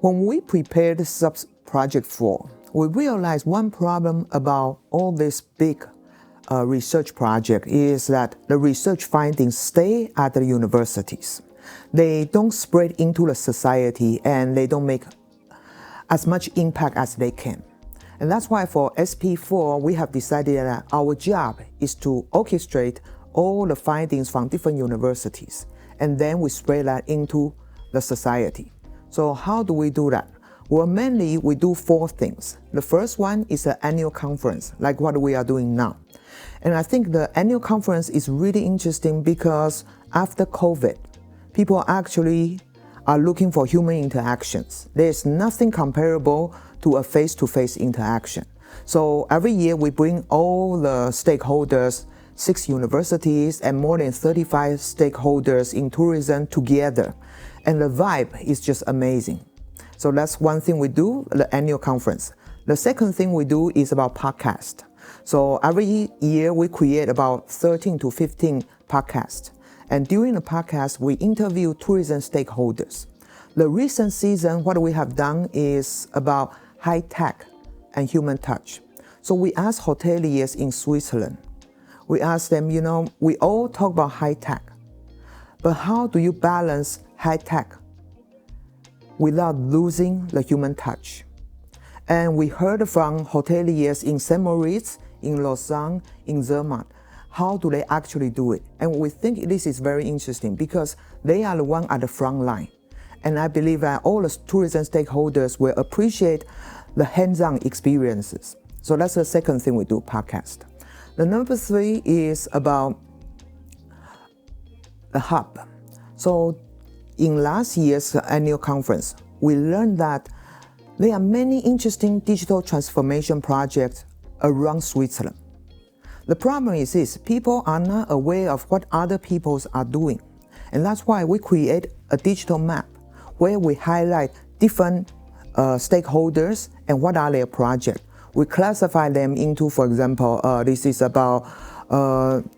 When we prepared Project 4, we realized one problem about all this big research project is that the research findings stay at the universities. They don't spread into the society and they don't make as much impact as they can. And that's why for SP4, we have decided that our job is to orchestrate all the findings from different universities, and then we spread that into the society. So how do we do that? Well, mainly we do 4 things. The first one is an annual conference, like what we are doing now. And I think the annual conference is really interesting because after COVID, people actually are looking for human interactions. There's nothing comparable to a face-to-face interaction. So every year we bring all the stakeholders, 6 universities and more than 35 stakeholders in tourism together. And the vibe is just amazing. So that's one thing we do, the annual conference. The second thing we do is about podcast. So every year we create about 13 to 15 podcasts. And during the podcast, we interview tourism stakeholders. The recent season, what we have done is about high tech and human touch. So we asked hoteliers in Switzerland. We asked them, we all talk about high tech, but how do you balance high tech without losing the human touch? And we heard from hoteliers in St. Moritz, in Lausanne, in Zermatt, how do they actually do it? And we think this is very interesting because they are the one at the front line. And I believe that all the tourism stakeholders will appreciate the hands-on experiences. So that's the second thing we do, podcast. The number 3 is about the hub. So in last year's annual conference, we learned that there are many interesting digital transformation projects around Switzerland. The problem is this, people are not aware of what other peoples are doing. And that's why we create a digital map where we highlight different stakeholders and what are their projects. We classify them into, for example, this is about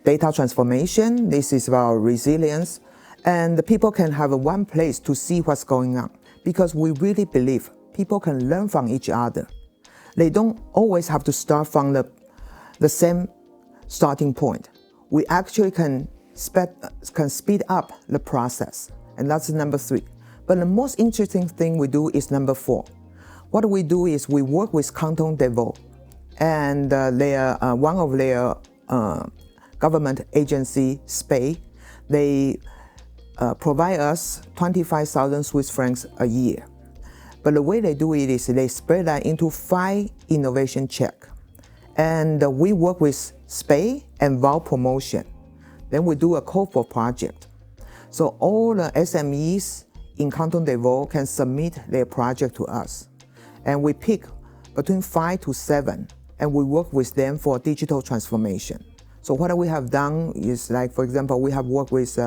data transformation, this is about resilience, and the people can have one place to see what's going on because we really believe people can learn from each other. They don't always have to start from the same starting point. We actually can speed up the process, and that's number 3. But the most interesting thing we do is number 4. What we do is we work with Canton de Vaud, and one of their government agency, SPAY, they provide us 25,000 Swiss francs a year. But the way they do it is they spread that into 5 innovation check. And we work with SPAY and Vaud Promotion. Then we do a call for project. So all the SMEs in Canton de Vaud can submit their project to us. And we pick between 5 to 7, and we work with them for digital transformation. So what we have done is, like, for example, we have worked with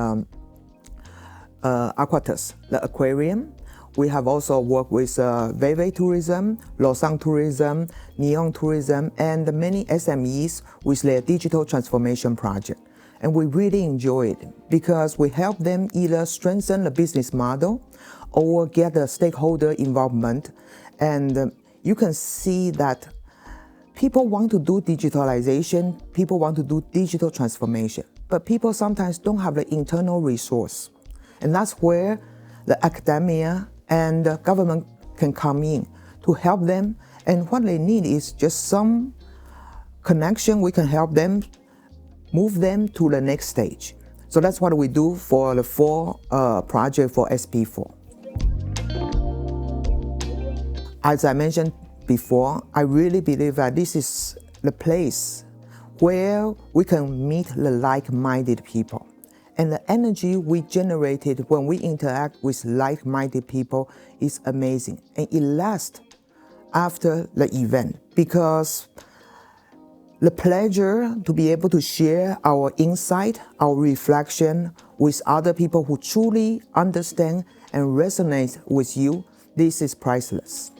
Aquatus, the aquarium. We have also worked with Veve Tourism, Lausanne Tourism, Neon Tourism, and many SMEs with their digital transformation project. And we really enjoy it because we help them either strengthen the business model or get the stakeholder involvement. And you can see that people want to do digitalization, people want to do digital transformation, but people sometimes don't have the internal resource. And that's where the academia and the government can come in to help them. And what they need is just some connection. We can help them, move them to the next stage. So that's what we do for the 4 project for SP4. As I mentioned before, I really believe that this is the place where we can meet the like-minded people. And the energy we generated when we interact with like-minded people is amazing. And it lasts after the event because the pleasure to be able to share our insight, our reflection with other people who truly understand and resonate with you, this is priceless.